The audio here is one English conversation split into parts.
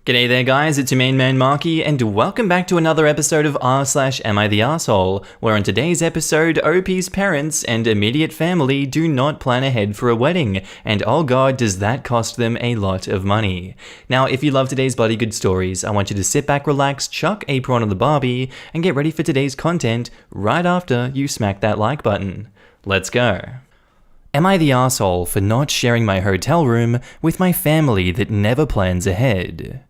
G'day there guys, it's your main man Markee, and welcome back to another episode of r/Am I the Arsehole, where in today's episode, OP's parents and immediate family do not plan ahead for a wedding, and oh god does that cost them a lot of money. Now if you love today's bloody good stories, I want you to sit back, relax, chuck a prawn on the barbie, and get ready for today's content right after you smack that like button. Let's go. Am I the arsehole for not sharing my hotel room with my family that never plans ahead?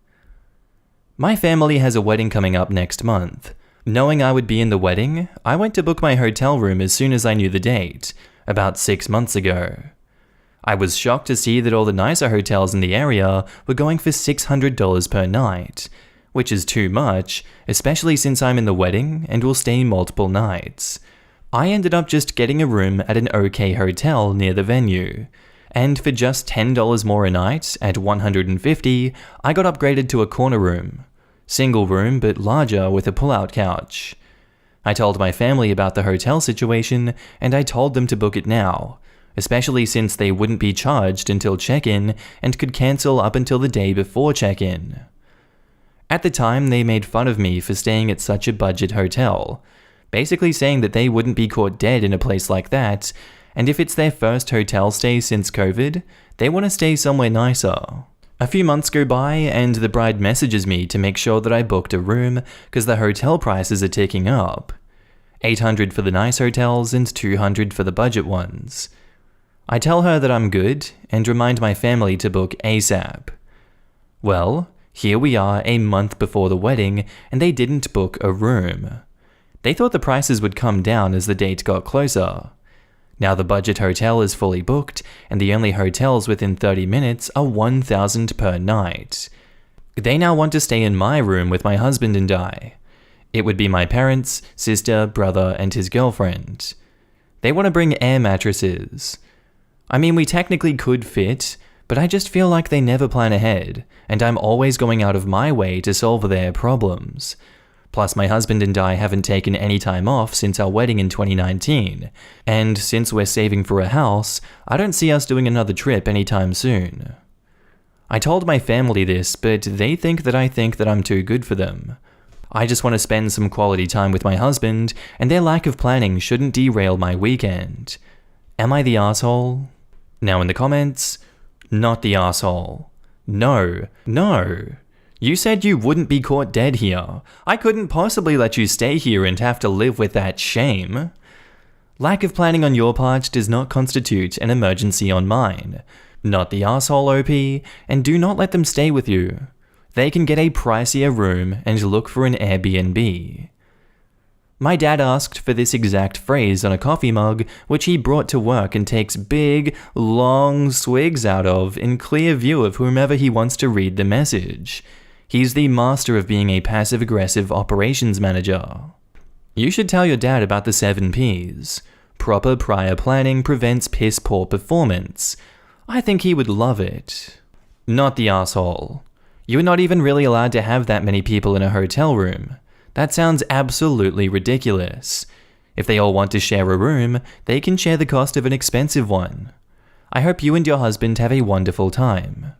My family has a wedding coming up next month. Knowing I would be in the wedding, I went to book my hotel room as soon as I knew the date, about 6 months ago. I was shocked to see that all the nicer hotels in the area were going for $600 per night, which is too much, especially since I'm in the wedding and will stay multiple nights. I ended up just getting a room at an okay hotel near the venue, and for just $10 more a night at $150, I got upgraded to a corner room. Single room, but larger with a pull-out couch. I told my family about the hotel situation, and I told them to book it now, especially since they wouldn't be charged until check-in and could cancel up until the day before check-in. At the time, they made fun of me for staying at such a budget hotel, basically saying that they wouldn't be caught dead in a place like that, and if it's their first hotel stay since COVID, they want to stay somewhere nicer. A few months go by and the bride messages me to make sure that I booked a room because the hotel prices are ticking up. $800 for the nice hotels and $200 for the budget ones. I tell her that I'm good and remind my family to book ASAP. Well, here we are a month before the wedding and they didn't book a room. They thought the prices would come down as the date got closer. Now the budget hotel is fully booked, and the only hotels within 30 minutes are $1,000 per night. They now want to stay in my room with my husband and I. It would be my parents, sister, brother, and his girlfriend. They want to bring air mattresses. I mean, we technically could fit, but I just feel like they never plan ahead, and I'm always going out of my way to solve their problems. Plus, my husband and I haven't taken any time off since our wedding in 2019, and since we're saving for a house, I don't see us doing another trip anytime soon. I told my family this, but they think that I'm too good for them. I just want to spend some quality time with my husband, and their lack of planning shouldn't derail my weekend. Am I the arsehole? Now in the comments, not the arsehole. No. You said you wouldn't be caught dead here. I couldn't possibly let you stay here and have to live with that shame. Lack of planning on your part does not constitute an emergency on mine. Not the arsehole OP, and do not let them stay with you. They can get a pricier room and look for an Airbnb. My dad asked for this exact phrase on a coffee mug, which he brought to work and takes big, long swigs out of in clear view of whomever he wants to read the message. He's the master of being a passive-aggressive operations manager. You should tell your dad about the 7 Ps. Proper prior planning prevents piss-poor performance. I think he would love it. Not the arsehole. You are not even really allowed to have that many people in a hotel room. That sounds absolutely ridiculous. If they all want to share a room, they can share the cost of an expensive one. I hope you and your husband have a wonderful time.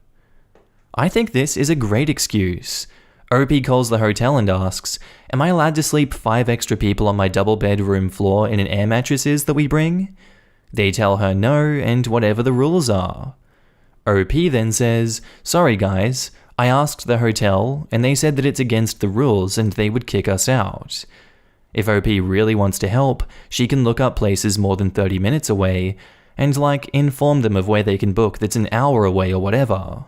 I think this is a great excuse. OP calls the hotel and asks, am I allowed to sleep 5 extra people on my double bedroom floor in an air mattresses that we bring? They tell her no and whatever the rules are. OP then says, sorry guys, I asked the hotel and they said that it's against the rules and they would kick us out. If OP really wants to help, she can look up places more than 30 minutes away and inform them of where they can book that's an hour away or whatever.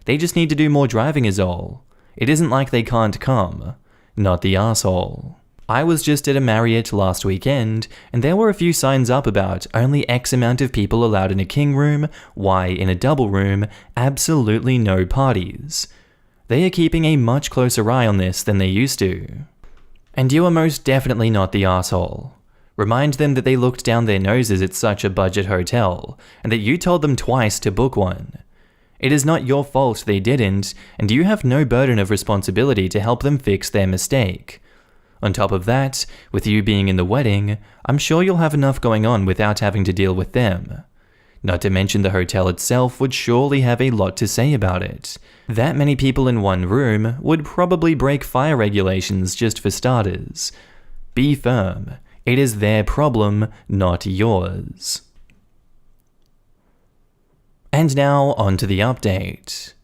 They just need to do more driving is all. It isn't like they can't come. Not the arsehole. I was just at a Marriott last weekend, and there were a few signs up about only X amount of people allowed in a king room, Y in a double room, absolutely no parties. They are keeping a much closer eye on this than they used to. And you are most definitely not the arsehole. Remind them that they looked down their noses at such a budget hotel, and that you told them twice to book one. It is not your fault they didn't, and you have no burden of responsibility to help them fix their mistake. On top of that, with you being in the wedding, I'm sure you'll have enough going on without having to deal with them. Not to mention the hotel itself would surely have a lot to say about it. That many people in one room would probably break fire regulations just for starters. Be firm. It is their problem, not yours. And now on to the update.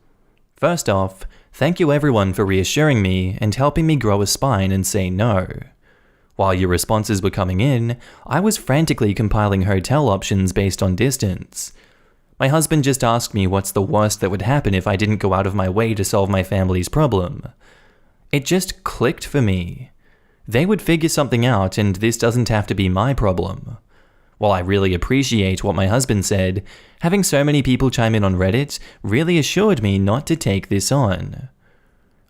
First off, thank you everyone for reassuring me and helping me grow a spine and say no. While your responses were coming in, I was frantically compiling hotel options based on distance. My husband just asked me what's the worst that would happen if I didn't go out of my way to solve my family's problem. It just clicked for me. They would figure something out and this doesn't have to be my problem. While I really appreciate what my husband said, having so many people chime in on Reddit really assured me not to take this on.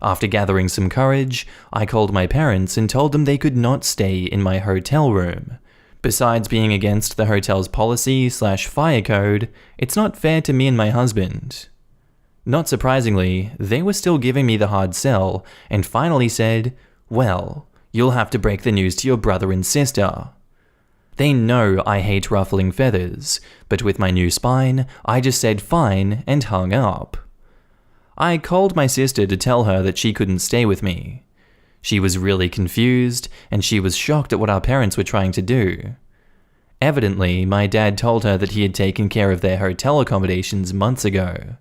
After gathering some courage, I called my parents and told them they could not stay in my hotel room. Besides being against the hotel's policy/fire code, it's not fair to me and my husband. Not surprisingly, they were still giving me the hard sell and finally said, "Well, you'll have to break the news to your brother and sister." They know I hate ruffling feathers, but with my new spine, I just said fine and hung up. I called my sister to tell her that she couldn't stay with me. She was really confused, and she was shocked at what our parents were trying to do. Evidently, my dad told her that he had taken care of their hotel accommodations months ago.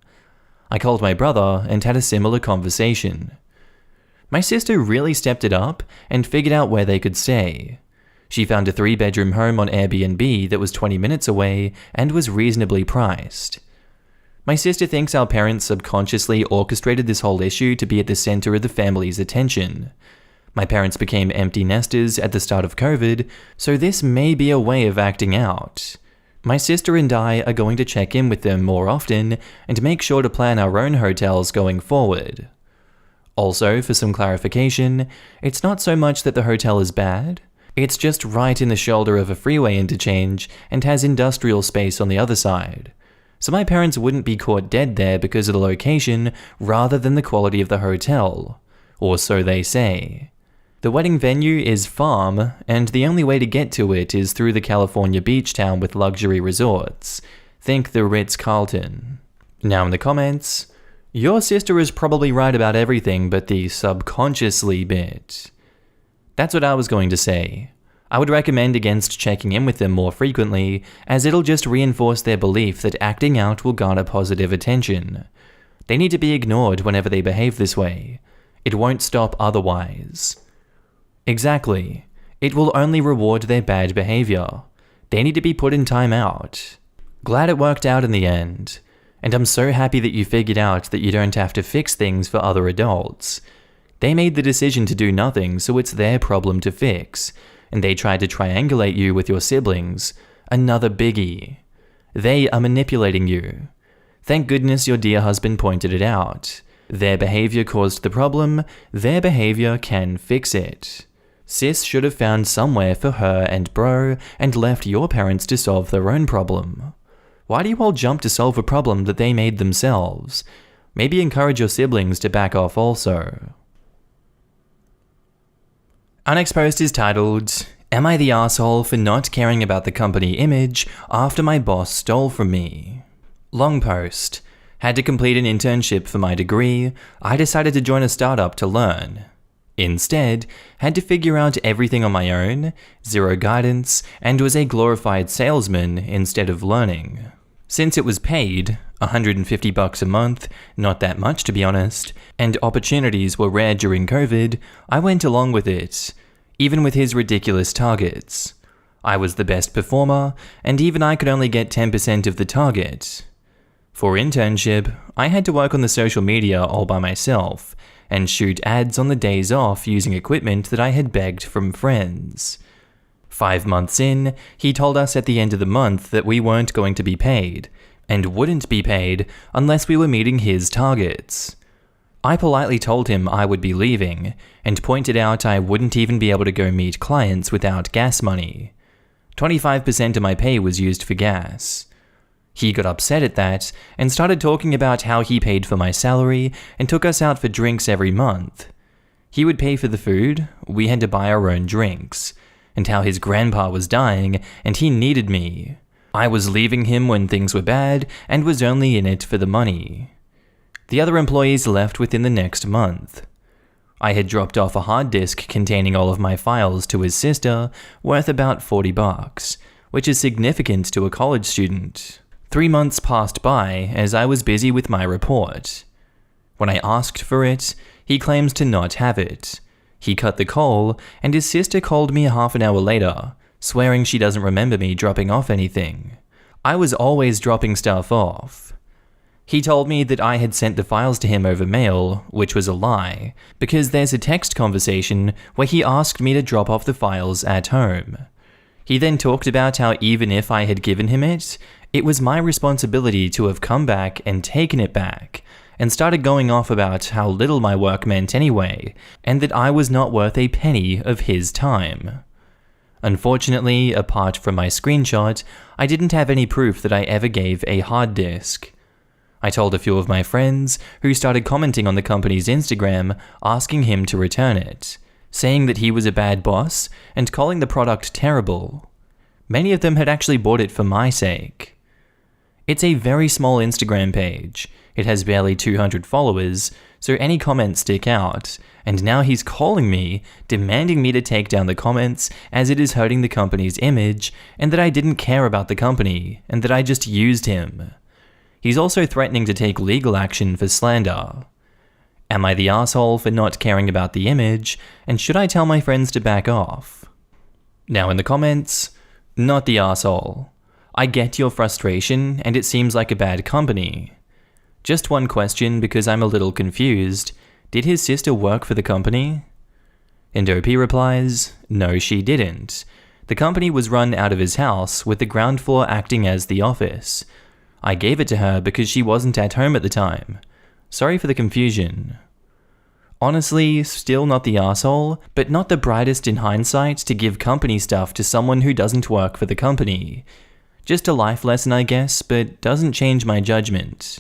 I called my brother and had a similar conversation. My sister really stepped it up and figured out where they could stay. She found a 3-bedroom home on Airbnb that was 20 minutes away and was reasonably priced. My sister thinks our parents subconsciously orchestrated this whole issue to be at the center of the family's attention. My parents became empty nesters at the start of COVID, so this may be a way of acting out. My sister and I are going to check in with them more often and make sure to plan our own hotels going forward. Also, for some clarification, it's not so much that the hotel is bad. It's just right in the shoulder of a freeway interchange and has industrial space on the other side. So my parents wouldn't be caught dead there because of the location rather than the quality of the hotel. Or so they say. The wedding venue is farm, and the only way to get to it is through the California beach town with luxury resorts. Think the Ritz-Carlton. Now in the comments, your sister is probably right about everything but the subconsciously bit. That's what I was going to say. I would recommend against checking in with them more frequently, as it'll just reinforce their belief that acting out will garner positive attention. They need to be ignored whenever they behave this way. It won't stop otherwise. Exactly. It will only reward their bad behavior. They need to be put in time out. Glad it worked out in the end. And I'm so happy that you figured out that you don't have to fix things for other adults. They made the decision to do nothing, so it's their problem to fix. And they tried to triangulate you with your siblings. Another biggie. They are manipulating you. Thank goodness your dear husband pointed it out. Their behavior caused the problem, their behavior can fix it. Sis should have found somewhere for her and bro and left your parents to solve their own problem. Why do you all jump to solve a problem that they made themselves? Maybe encourage your siblings to back off also. Unexposed is titled, "Am I the asshole for not caring about the company image after my boss stole from me?" Long post. Had to complete an internship for my degree. I decided to join a startup to learn. Instead, had to figure out everything on my own, zero guidance, and was a glorified salesman instead of learning. Since it was paid, $150 a month, not that much to be honest, and opportunities were rare during COVID, I went along with it, even with his ridiculous targets. I was the best performer, and even I could only get 10% of the target. For internship, I had to work on the social media all by myself, and shoot ads on the days off using equipment that I had begged from friends. 5 months in, he told us at the end of the month that we weren't going to be paid, and wouldn't be paid unless we were meeting his targets. I politely told him I would be leaving, and pointed out I wouldn't even be able to go meet clients without gas money. 25% of my pay was used for gas. He got upset at that, and started talking about how he paid for my salary and took us out for drinks every month. He would pay for the food, we had to buy our own drinks, and how his grandpa was dying and he needed me. I was leaving him when things were bad and was only in it for the money. The other employees left within the next month. I had dropped off a hard disk containing all of my files to his sister, worth about $40, which is significant to a college student. 3 months passed by as I was busy with my report. When I asked for it, he claims to not have it. He cut the call, and his sister called me half an hour later, swearing she doesn't remember me dropping off anything. I was always dropping stuff off. He told me that I had sent the files to him over mail, which was a lie, because there's a text conversation where he asked me to drop off the files at home. He then talked about how even if I had given him it, it was my responsibility to have come back and taken it back, and started going off about how little my work meant anyway, and that I was not worth a penny of his time. Unfortunately, apart from my screenshot, I didn't have any proof that I ever gave a hard disk. I told a few of my friends, who started commenting on the company's Instagram, asking him to return it, saying that he was a bad boss and calling the product terrible. Many of them had actually bought it for my sake. It's a very small Instagram page. It has barely 200 followers, so any comments stick out, and now he's calling me, demanding me to take down the comments as it is hurting the company's image, and that I didn't care about the company, and that I just used him. He's also threatening to take legal action for slander. Am I the asshole for not caring about the image, and should I tell my friends to back off? Now in the comments, not the asshole. I get your frustration, and it seems like a bad company. Just one question because I'm a little confused. Did his sister work for the company? And OP replies, no, she didn't. The company was run out of his house, with the ground floor acting as the office. I gave it to her because she wasn't at home at the time. Sorry for the confusion. Honestly, still not the asshole, but not the brightest in hindsight to give company stuff to someone who doesn't work for the company. Just a life lesson, I guess, but doesn't change my judgment.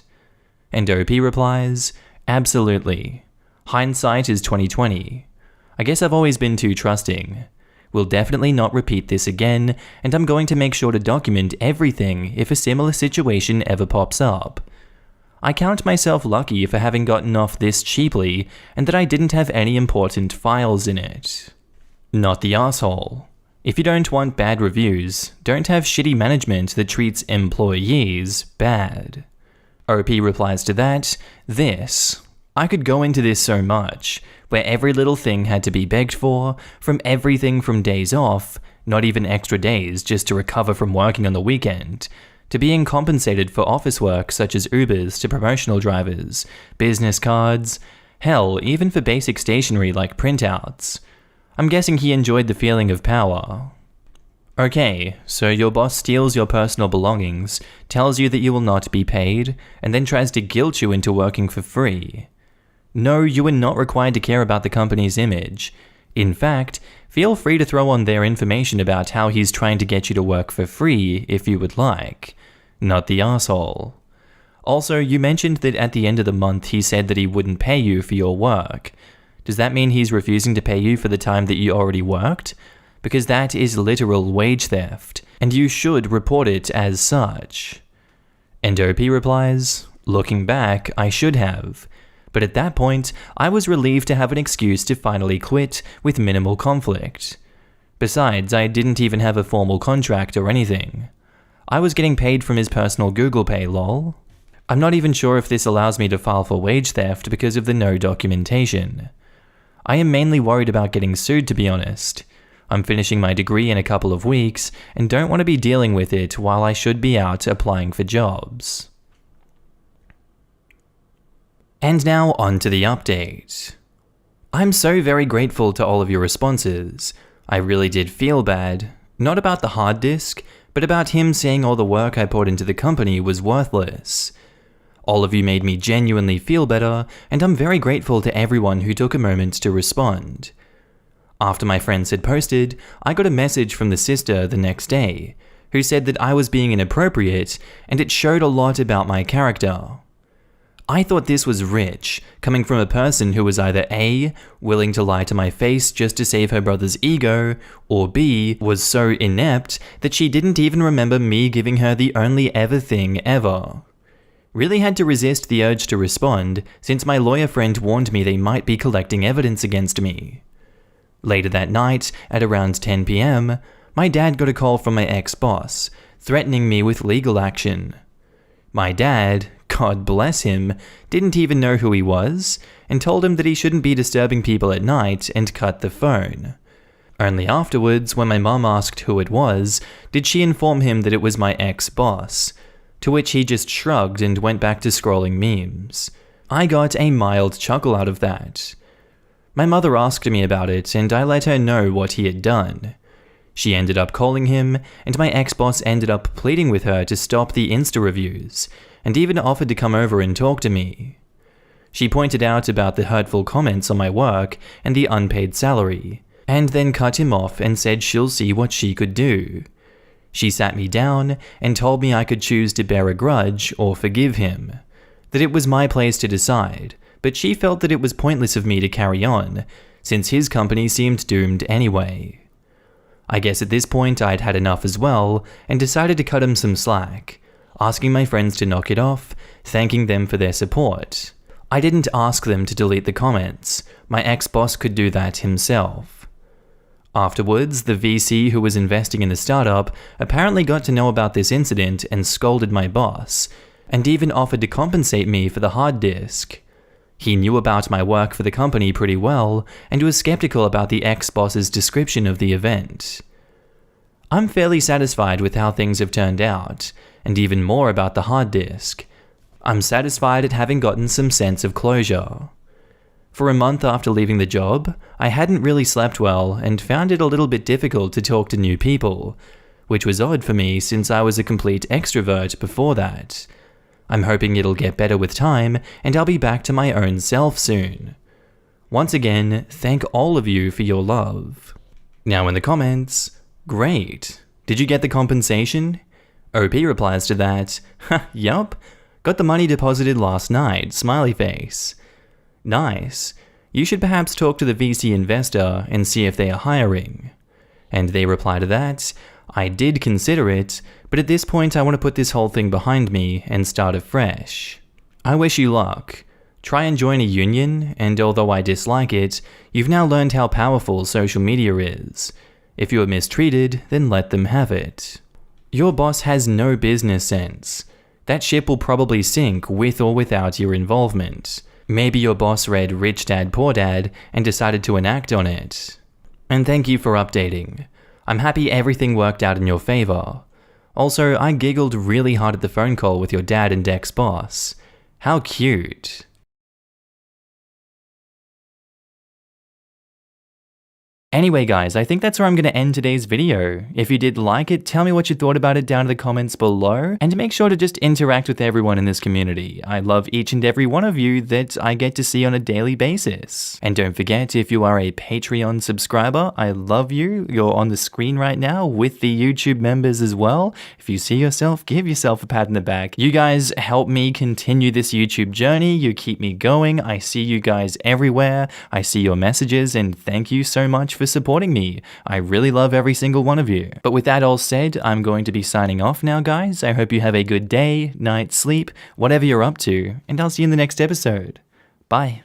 And OP replies, absolutely. Hindsight is 20/20. I guess I've always been too trusting. Will definitely not repeat this again, and I'm going to make sure to document everything if a similar situation ever pops up. I count myself lucky for having gotten off this cheaply, and that I didn't have any important files in it. Not the asshole. If you don't want bad reviews, don't have shitty management that treats employees bad. OP replies to that, this. I could go into this so much, where every little thing had to be begged for, from everything from days off, not even extra days just to recover from working on the weekend, to being compensated for office work such as Ubers to promotional drivers, business cards, hell, even for basic stationery like printouts. I'm guessing he enjoyed the feeling of power. Okay, so your boss steals your personal belongings, tells you that you will not be paid, and then tries to guilt you into working for free. No, you are not required to care about the company's image. In fact, feel free to throw on their information about how he's trying to get you to work for free if you would like. Not the asshole. Also, you mentioned that at the end of the month he said that he wouldn't pay you for your work. Does that mean he's refusing to pay you for the time that you already worked? Because that is literal wage theft, and you should report it as such. And OP replies, looking back, I should have. But at that point, I was relieved to have an excuse to finally quit with minimal conflict. Besides, I didn't even have a formal contract or anything. I was getting paid from his personal Google Pay, lol. I'm not even sure if this allows me to file for wage theft because of the no documentation. I am mainly worried about getting sued, to be honest. I'm finishing my degree in a couple of weeks and don't want to be dealing with it while I should be out applying for jobs. And now on to the update. I'm so very grateful to all of your responses. I really did feel bad, not about the hard disk, but about him saying all the work I put into the company was worthless. All of you made me genuinely feel better, and I'm very grateful to everyone who took a moment to respond. After my friends had posted, I got a message from the sister the next day, who said that I was being inappropriate, and it showed a lot about my character. I thought this was rich, coming from a person who was either A, willing to lie to my face just to save her brother's ego, or B, was so inept that she didn't even remember me giving her the only ever thing ever. Really had to resist the urge to respond, since my lawyer friend warned me they might be collecting evidence against me. Later that night, at around 10 PM, my dad got a call from my ex-boss, threatening me with legal action. My dad, God bless him, didn't even know who he was, and told him that he shouldn't be disturbing people at night and cut the phone. Only afterwards, when my mum asked who it was, did she inform him that it was my ex-boss, to which he just shrugged and went back to scrolling memes. I got a mild chuckle out of that. My mother asked me about it, and I let her know what he had done. She ended up calling him, and my ex-boss ended up pleading with her to stop the Insta reviews, and even offered to come over and talk to me. She pointed out about the hurtful comments on my work and the unpaid salary, and then cut him off and said she'll see what she could do. She sat me down and told me I could choose to bear a grudge or forgive him, that it was my place to decide, but she felt that it was pointless of me to carry on, since his company seemed doomed anyway. I guess at this point I'd had enough as well, and decided to cut him some slack, asking my friends to knock it off, thanking them for their support. I didn't ask them to delete the comments, my ex-boss could do that himself. Afterwards, the VC who was investing in the startup apparently got to know about this incident and scolded my boss, and even offered to compensate me for the hard disk. He knew about my work for the company pretty well, and was skeptical about the ex-boss's description of the event. I'm fairly satisfied with how things have turned out, and even more about the hard disk. I'm satisfied at having gotten some sense of closure. For a month after leaving the job, I hadn't really slept well and found it a little bit difficult to talk to new people, which was odd for me since I was a complete extrovert before that. I'm hoping it'll get better with time and I'll be back to my own self soon. Once again, thank all of you for your love. Now in the comments, great. Did you get the compensation? OP replies to that, yup, got the money deposited last night, smiley face. Nice. You should perhaps talk to the VC investor and see if they are hiring. And they reply to that, I did consider it, but at this point I want to put this whole thing behind me and start afresh. I wish you luck. Try and join a union, and although I dislike it, you've now learned how powerful social media is. If you are mistreated, then let them have it. Your boss has no business sense. That ship will probably sink with or without your involvement. Maybe your boss read Rich Dad Poor Dad and decided to enact on it. And thank you for updating. I'm happy everything worked out in your favor. Also, I giggled really hard at the phone call with your dad and ex-boss. How cute. Anyway guys, I think that's where I'm going to end today's video. If you did like it, tell me what you thought about it down in the comments below, and make sure to just interact with everyone in this community. I love each and every one of you that I get to see on a daily basis. And don't forget, if you are a Patreon subscriber, I love you. You're on the screen right now with the YouTube members as well. If you see yourself, give yourself a pat in the back. You guys help me continue this YouTube journey. You keep me going. I see you guys everywhere. I see your messages, and thank you so much for supporting me. I really love every single one of you. But with that all said, I'm going to be signing off now, guys. I hope you have a good day, night, sleep, whatever you're up to, and I'll see you in the next episode. Bye.